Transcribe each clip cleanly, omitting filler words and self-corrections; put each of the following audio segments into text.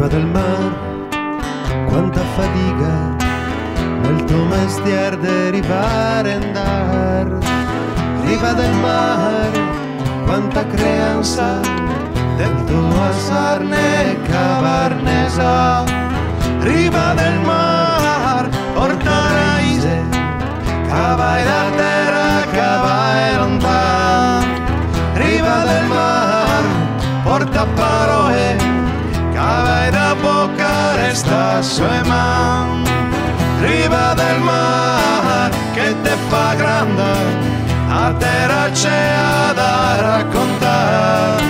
Riva del mar, quanta fatica nel tuo mestiere di ripare e andar. Riva del mar, quanta creanza del tuo asarne cavarne sa. Riva del mar, porta raise, cavai da terra, cavai lontano. Riva del mar, porta parole, cavai da bocca, resta sue man. Riva del mar, che te fa grande, a terra c'è da raccontare.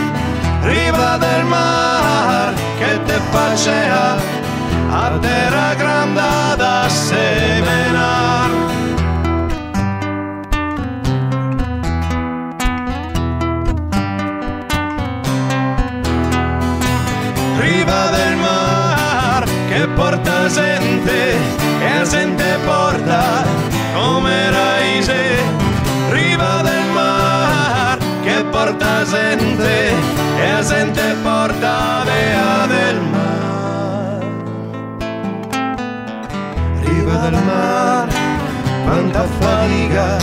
Riva del mar, che te facea, a terra grande da semenar. Riva del mar, che porta gente, che la gente porta come raise. Riva del mar, che porta gente, che la gente porta via del mar. Riva del mar, quanta fatica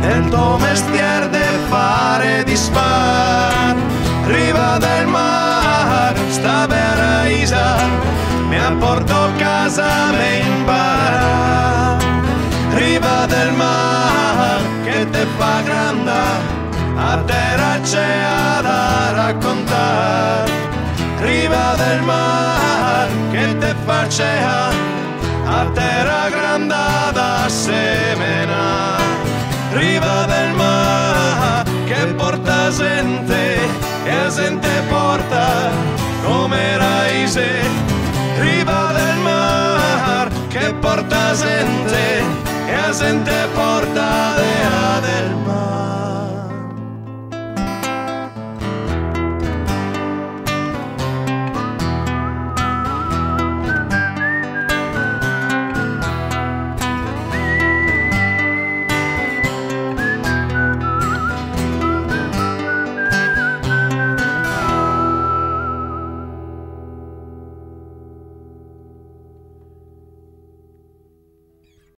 nel tuo mestiere de fare dispar. Riva del mar, sta vera isa, mi apporto a casa me impara. Riva del mar, che te fa grande, a terra c'è da raccontare. Riva del mar, che te facea, a terra grande da semenare. Riva del mar, che porta gente, che la gente porta come raise. Riva del mar, che porta gente, che la gente porta via del mar.